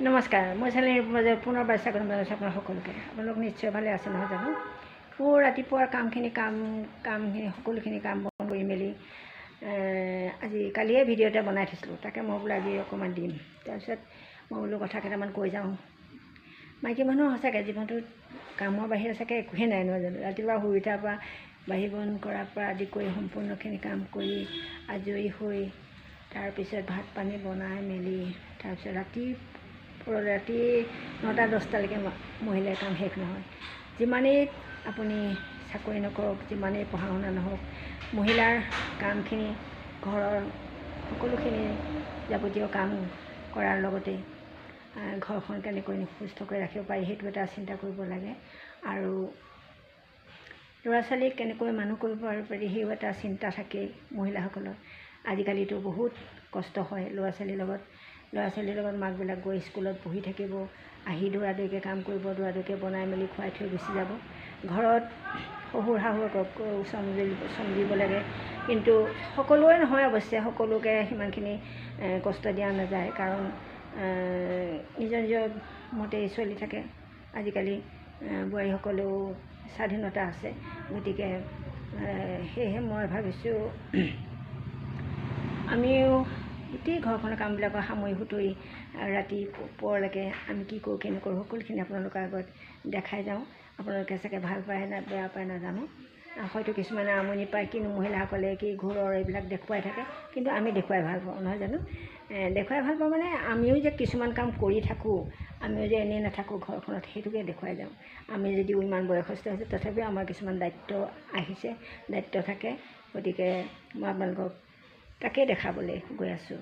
নমস্কাৰ, মই চেনেলৰ মাজত পুনৰবাৰ স্বাগতম জনাইছোঁ আপোনাৰ সকলোকে। আপোনালোক নিশ্চয় ভালে আছে নহয় জানো? মোৰ ৰাতিপুৱাৰ কামখিনি সকলোখিনি কাম বন কৰি মেলি কালিয়ে ভিডিঅ' এটা বনাই থৈছিলোঁ, তাকে মই বোলো আজি অকণমান দিম। তাৰপিছত মই বোলো কথা কেইটামান কৈ যাওঁ। মাইকী মানুহৰ সঁচাকৈ জীৱনটোত কামৰ বাহিৰে চাগে একোৱেই নাই নহয় জানো? ৰাতিপুৱা শুই উঠাৰ পৰা বাঢ়ি বন কৰাৰ পৰা আদি কৰি সম্পূৰ্ণখিনি কাম কৰি আজৰি হৈ তাৰপিছত ভাত পানী বনাই মেলি তাৰপিছত ৰাতি 9-10টালৈকে মহিলাৰ কাম শেষ নহয়। যিমানেই আপুনি চাকৰি নকৰক, যিমানেই পঢ়া শুনা নহওক, মহিলাৰ কামখিনি ঘৰৰ সকলোখিনি যাৱতীয় কাম কৰাৰ লগতে ঘৰখন কেনেকৈ সুস্থকৈ ৰাখিব পাৰি সেইটো এটা চিন্তা কৰিব লাগে। আৰু ল'ৰা ছোৱালীক কেনেকৈ মানুহ কৰিব পাৰি সেইও এটা চিন্তা থাকেই মহিলাসকলৰ। আজিকালিতো বহুত কষ্ট হয় ল'ৰা ছোৱালীৰ লগত মাকবিলাক গৈ স্কুলত পঢ়ি থাকিব, আহি দৌৰাদৌৰিকৈ কাম কৰিব, দৌৰাদৌৰিকৈ বনাই মেলি খুৱাই থৈ গুচি যাব। ঘৰত শহুৰ শাহুৱেকক চম্জিব লাগে, কিন্তু সকলোৱে নহয় অৱশ্যে, সকলোকে সিমানখিনি কষ্ট দিয়া নাযায়, কাৰণ নিজৰ নিজৰ মতেই চলি থাকে। আজিকালি বোৱাৰীসকলেও স্বাধীনতা আছে, গতিকে সেয়েহে মই ভাবিছোঁ আমিও গোটেই ঘৰখনৰ কামবিলাকৰ সামৰি সুতৰি ৰাতি পুৱালৈকে আমি কি কৰোঁ কি নকৰোঁ সকলোখিনি আপোনালোকৰ আগত দেখাই যাওঁ। আপোনালোকে চাগে ভাল পায় না বেয়া পায় নাজানো, হয়তো কিছুমানে আমনি পায়, কিনো মহিলাসকলে কি ঘৰৰ এইবিলাক দেখুৱাই থাকে, কিন্তু আমি দেখুৱাই ভাল পাওঁ নহয় জানো? দেখুৱাই ভাল পাওঁ মানে আমিও যে কিছুমান কাম কৰি থাকোঁ, আমিও যে এনেই নাথাকোঁ ঘৰখনত, সেইটোকে দেখুৱাই যাওঁ। আমি যদিও ইমান বয়সস্থ হৈছোঁ, তথাপিও আমাৰ কিছুমান দায়িত্ব আহিছে, দায়িত্ব থাকে। গতিকে মই আপোনালোকক তাকেই দেখাবলৈ গৈ আছোঁ।